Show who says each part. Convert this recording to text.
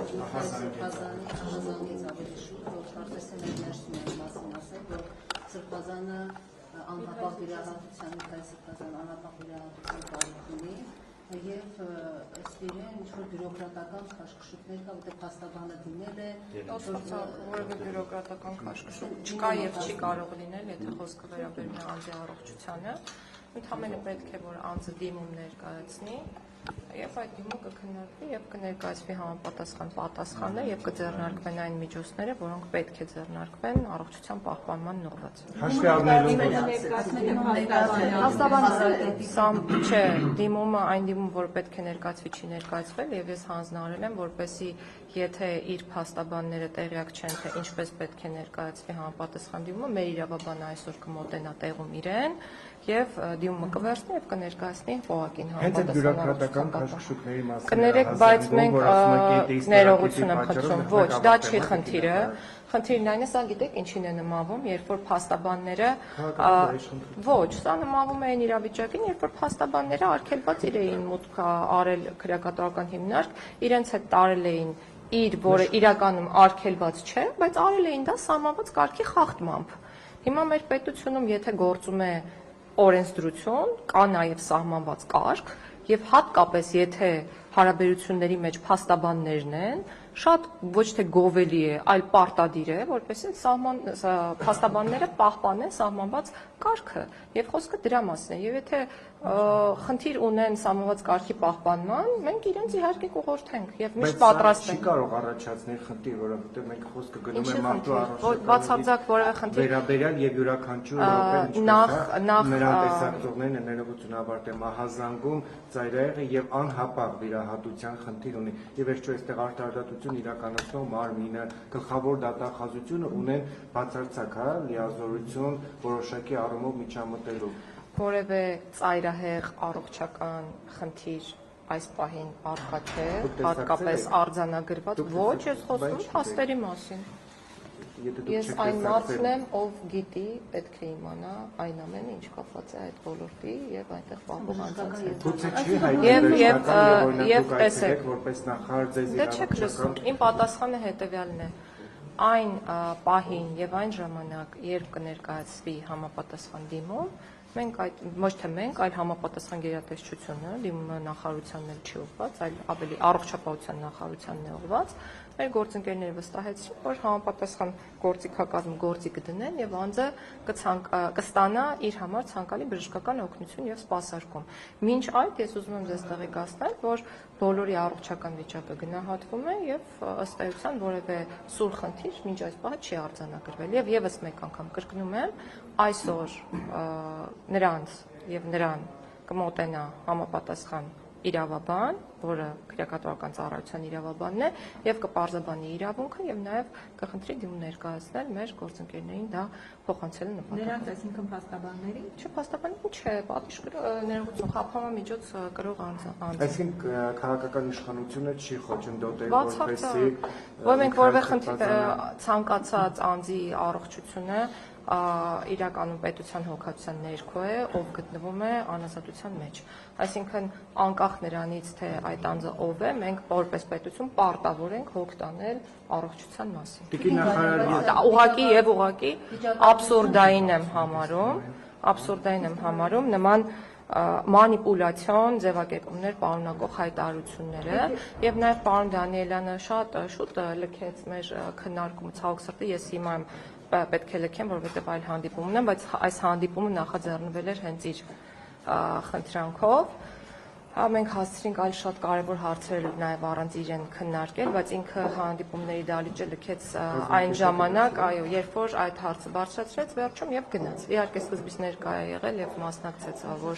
Speaker 1: Ահազանից ավելի շուտ, որ կարծես թե ներներսում են մասին ասել, որ Սրբազանը անհապաղ վիրահատության, Միքայել Սրբազանը անհապաղ վիրահատության կարիք ունի եւ սպիրեն ինչ-որ բյուրոկրատական քաշքշուկներ կա, որտեղ փաստաբանը դիմել է,
Speaker 2: որևէ բյուրոկրատական քաշքշուկ չկա եւ չի կարող լինել, եթե խոսքը վերաբերում է անձի առողջությանը, ընդհանրապես պետք է որ անձը դիմում ներկայացնի եւ այդ դիմումը կքննարկվի եւ կներկայացվի համապատասխան պատասխանը եւ կձեռնարկվեն այն միջոցները, որոնք պետք է ձեռնարկվեն առողջության պահպանման ուղղված։
Speaker 3: Հաշվի առնելով
Speaker 2: չէ, դիմումը այն դիմում, որ պետք է ներկայացվի, չի ներկայացվել եւ ես հանձնարարել եմ, որպեսզի եթե իր փաստաբանները տեղյակ չեն, թե ինչպես պետք է ներկայացվի համապատասխան դիմումը, մեր իրավաբանը այսօր կմոտենա տեղում իրեն եւ դիմումը կվերցնի եւ կներկայացնի ՕԱԿ-ին
Speaker 3: համապատասխան քաշքշուկների մասին։
Speaker 2: Կներեք, բայց մենք ներողություն եմ խնդրում, ոչ, դա չի խնդիրը։ Խնդիրն այն է, սա գիտեք ինչին է նմանվում, երբ որ փաստաբանները ոչ, սա նմանվում է այն իրավիճակին, երբ որ փաստաբանները արգելված իրեն մուտք արել քրեակատարական հիմնարկ, իրենց հետ տարել էին իր, որը իրականում արգելված չէ, բայց արել էին դա սահմանված կարգի խախտմամբ։ Հիմա մեր պետությունում, եթե գործում է օրենսդրություն, կա նաև սահմանված կարգ, եւ հատկապես եթե հարաբերությունների մեջ փաստաբաններն են, շատ ոչ թե գովելի է, այլ պարտադիր է, որպեսզի փաստաբանները պահպանեն սահմանված կարգը եւ խոսքը դրա մասին է։ Եվ եթե խնդիր ունեն սահմանված կարգի պահպանման, մենք իրենց իհարկե կուղղորդենք եւ միշտ պատրաստ ենք։
Speaker 3: Չի կարող առաջացնել խնդիր, որովհետեւ մենք խոսքը գնում է մարդու առողջության
Speaker 2: բացարձակ որևէ խնդիր
Speaker 3: վերաբերյալ եւ յուրաքանչյուր րոպե նրան տեսակցողներն են ներողություն ավարտել ահազանգում ծայրահեղը եւ անհապաղ վիրահատության խնդիր ունի եւ վերջո այստեղ արտարդատություն իրականացնող մարմինը գլխավոր դատախազությունը ունեն բացարձակ լիազորություն որոշակի առումով միջամտելու
Speaker 2: որևէ ծայրահեղ առողջական խնդիր այս պահին առկա չէ, հատկապես արձանագրված, ոչ, ես խոսում փաստերի մասին։ Ես այն մարդն եմ, ով գիտի, պետք է իմանա այն ամենը, ինչ կապված է այդ ոլորտի եւ այնտեղ պահող անձանց հետ։
Speaker 3: Գուցե չի հայտնի
Speaker 2: եւ տեսեք,
Speaker 3: որպես նախարար ձեզ
Speaker 2: դե չեք լսում, իմ պատասխանը հետեւյալն է։ Այն պահին եւ այն ժամանակ, երբ կներկայացվի համապատասխան դիմում, մենք այդ ոչ թե մենք, այլ համապատասխան գերատեսչությունը, դիմումը նախարարությանն էլ չի ուղղված, այլ ավելի առողջապահության նախարարությանն է ուղղված, մեր գործընկերները վստահեցրին, որ համապատասխան գործիքակազմ գործի կդնեն եւ անձը կստանա իր համար ցանկալի բժշկական օգնություն եւ սպասարկում։ Մինչ այդ ես ուզում եմ ձեզ տեղեկացնել, որ բոլորի առողջական վիճակը գնահատվում է եւ ըստ էության որևէ սուր խնդիր մինչ այս պահը չի արձանագրվել եւ եւս մեկ անգամ կրկնում եմ, այսօր նրանց եւ նրան կմոտենա համապատասխան իրավաբան, որը քրեակատարական ծառայության իրավաբանն է, եւ կպարզաբանի իրավունքը եւ նաեւ կխնդրի դիմում ներկայացնել մեր գործընկերներին դա փոխանցելու նպատակով։
Speaker 1: Նրանց այսինքն փաստաբանների,
Speaker 2: չէ, փաստաբանների չէ, պատիժ ներողություն, խափանման միջոց կրող անձ։
Speaker 3: Այսինքն քաղաքական իշխանությունը չի խոչընդոտել
Speaker 2: որպեսզի որ մենք որևէ խնդիր ցանկացած անձի առողջությունը իրականում պետության հոգացության ներքո է, ով գտնվում է անազատության մեջ։ Այսինքն անկախ նրանից, թե այդ անձը ով է, մենք որպես պետություն պարտավոր ենք հոգ տանել առողջության մասին։
Speaker 3: Տիկին նախարար
Speaker 2: ուղղակի եւ ուղղակի աբսուրդային եմ համարում նման մանիպուլյացիոն ձևակերպումներ պարունակող հայտարարությունները եւ նաեւ պարոն Դանիելյանը շատ շուտ լքեց մեր քննարկումը ցավոք սրտի ես հիմա եմ պետք է լքեմ, որովհետև այլ հանդիպում ունեմ, բայց այս հանդիպումը նախաձեռնվել էր հենց իր խնդրանքով։ Մենք հասցրինք այլ շատ կարևոր հարցեր նաև առանց իրեն քննարկել, բայց ինքը հանդիպումների դահլիճը լքեց այն ժամանակ, այո, երբ որ այդ հարցը բարձրացրեց վերջում եւ գնաց։ Իհարկե սկզբից ներկա է եղել եւ մասնակցեց ոչ